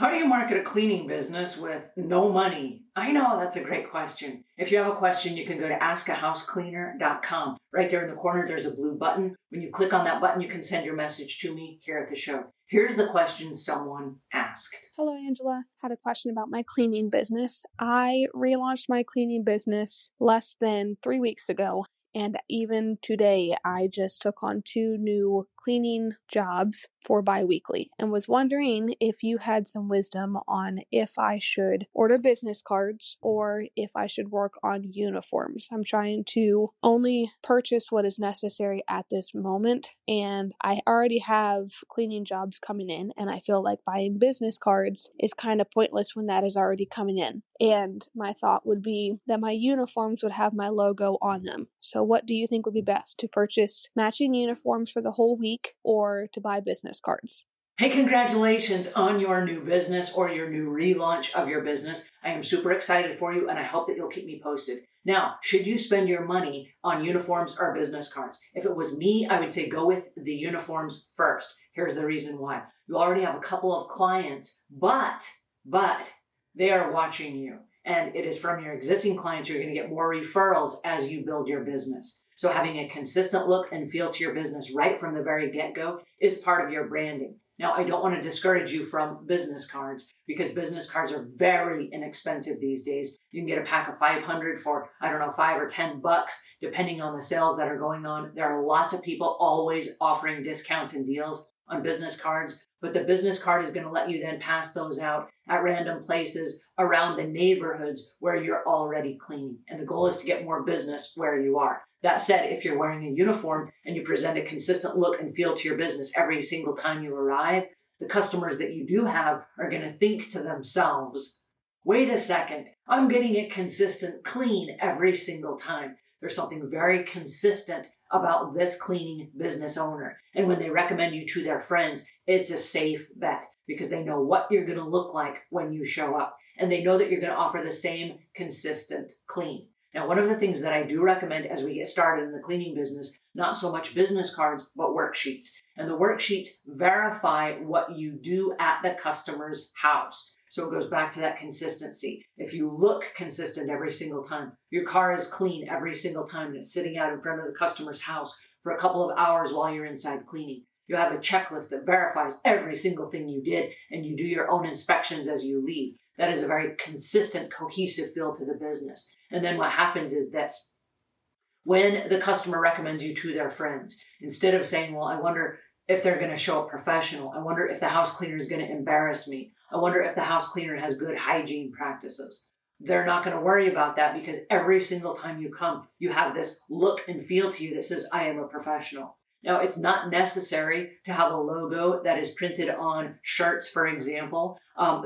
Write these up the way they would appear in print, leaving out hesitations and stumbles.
How do you market a cleaning business with no money? I know that's a great question. If you have a question, you can go to askahousecleaner.com. Right there in the corner, there's a blue button. When you click on that button, you can send your message to me here at the show. Here's the question someone asked. Hello, Angela. Had a question about my cleaning business. I relaunched my cleaning business less than 3 weeks ago. And even today, I just took on 2 new cleaning jobs for biweekly and was wondering if you had some wisdom on if I should order business cards or if I should work on uniforms. I'm trying to only purchase what is necessary at this moment, and I already have cleaning jobs coming in, and I feel like buying business cards is kind of pointless when that is already coming in. And my thought would be that my uniforms would have my logo on them. So what do you think would be best, to purchase matching uniforms for the whole week or to buy business cards? Hey, congratulations on your new business or your new relaunch of your business. I am super excited for you, and I hope that you'll keep me posted. Now, should you spend your money on uniforms or business cards? If it was me, I would say go with the uniforms first. Here's the reason why. You already have a couple of clients, but they are watching you. And it is from your existing clients you're going to get more referrals as you build your business. So having a consistent look and feel to your business right from the very get-go is part of your branding. Now, I don't want to discourage you from business cards because business cards are very inexpensive these days. You can get a pack of 500 for, $5 or $10, depending on the sales that are going on. There are lots of people always offering discounts and deals on business cards, but the business card is going to let you then pass those out at random places around the neighborhoods where you're already cleaning. And the goal is to get more business where you are. That said, if you're wearing a uniform and you present a consistent look and feel to your business every single time you arrive, the customers that you do have are going to think to themselves, wait a second, I'm getting it consistent clean every single time. There's something very consistent about this cleaning business owner. And when they recommend you to their friends, it's a safe bet because they know what you're going to look like when you show up. And they know that you're going to offer the same consistent clean. Now, one of the things that I do recommend as we get started in the cleaning business, not so much business cards, but worksheets. And the worksheets verify what you do at the customer's house. So it goes back to that consistency. If you look consistent every single time, your car is clean every single time and it's sitting out in front of the customer's house for a couple of hours while you're inside cleaning. You have a checklist that verifies every single thing you did and you do your own inspections as you leave. That is a very consistent, cohesive feel to the business. And then what happens is this. When the customer recommends you to their friends, instead of saying, well, I wonder if they're going to show up professional. I wonder if the house cleaner is going to embarrass me. I wonder if the house cleaner has good hygiene practices. They're not going to worry about that because every single time you come, you have this look and feel to you that says, I am a professional. Now, it's not necessary to have a logo that is printed on shirts, for example.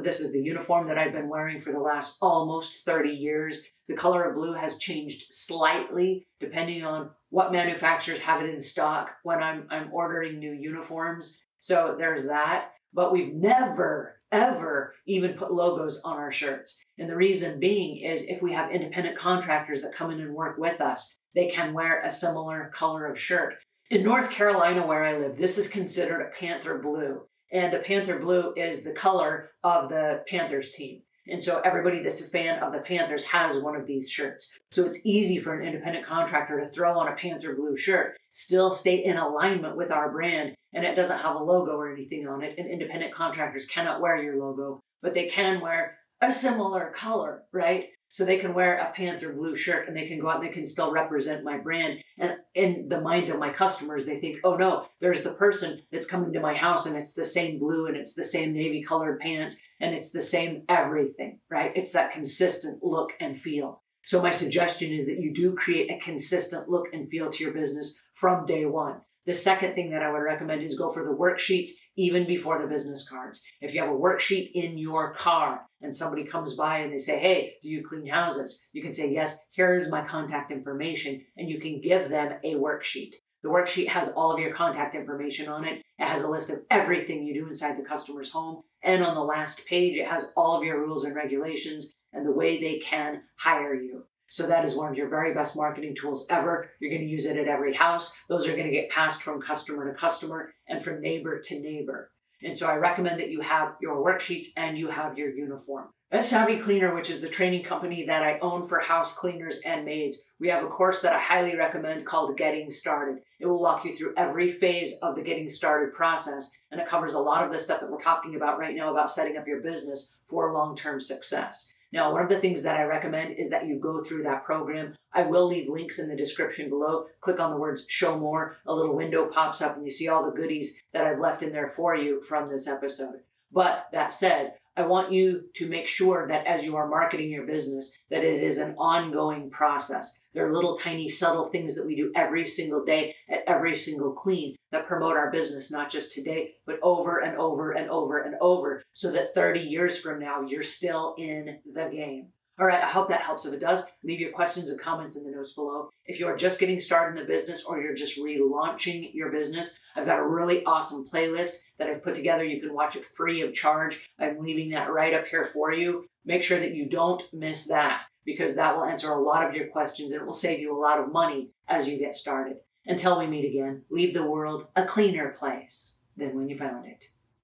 This is the uniform that I've been wearing for the last almost 30 years. The color of blue has changed slightly depending on what manufacturers have it in stock when I'm ordering new uniforms. So there's that. But we've never, ever even put logos on our shirts. And the reason being is if we have independent contractors that come in and work with us, they can wear a similar color of shirt. In North Carolina, where I live, this is considered a panther blue. And the panther blue is the color of the Panthers team. And so everybody that's a fan of the Panthers has one of these shirts. So it's easy for an independent contractor to throw on a panther blue shirt, still stay in alignment with our brand, and it doesn't have a logo or anything on it. And independent contractors cannot wear your logo, but they can wear a similar color, right? So they can wear a panther blue shirt and they can go out and they can still represent my brand. And in the minds of my customers, they think, oh no, there's the person that's coming to my house and it's the same blue and it's the same navy colored pants and it's the same everything, right? It's that consistent look and feel. So my suggestion is that you do create a consistent look and feel to your business from day one. The second thing that I would recommend is go for the worksheets even before the business cards. If you have a worksheet in your car and somebody comes by and they say, hey, do you clean houses? You can say, yes, here's my contact information, and you can give them a worksheet. The worksheet has all of your contact information on it. It has a list of everything you do inside the customer's home. And on the last page, it has all of your rules and regulations and the way they can hire you. So that is one of your very best marketing tools ever. You're going to use it at every house. Those are going to get passed from customer to customer and from neighbor to neighbor. And so I recommend that you have your worksheets and you have your uniform. At Savvy Cleaner, which is the training company that I own for house cleaners and maids, we have a course that I highly recommend called Getting Started. It will walk you through every phase of the getting started process, and it covers a lot of the stuff that we're talking about right now about setting up your business for long-term success. Now, one of the things that I recommend is that you go through that program. I will leave links in the description below. Click on the words show more. A little window pops up and you see all the goodies that I've left in there for you from this episode. But that said, I want you to make sure that as you are marketing your business, that it is an ongoing process. There are little tiny subtle things that we do every single day at every single clean that promote our business, not just today, but over and over and over and over, so that 30 years from now, you're still in the game. All right, I hope that helps. If it does, leave your questions and comments in the notes below. If you are just getting started in the business or you're just relaunching your business, I've got a really awesome playlist that I've put together. You can watch it free of charge. I'm leaving that right up here for you. Make sure that you don't miss that, because that will answer a lot of your questions and it will save you a lot of money as you get started. Until we meet again, leave the world a cleaner place than when you found it.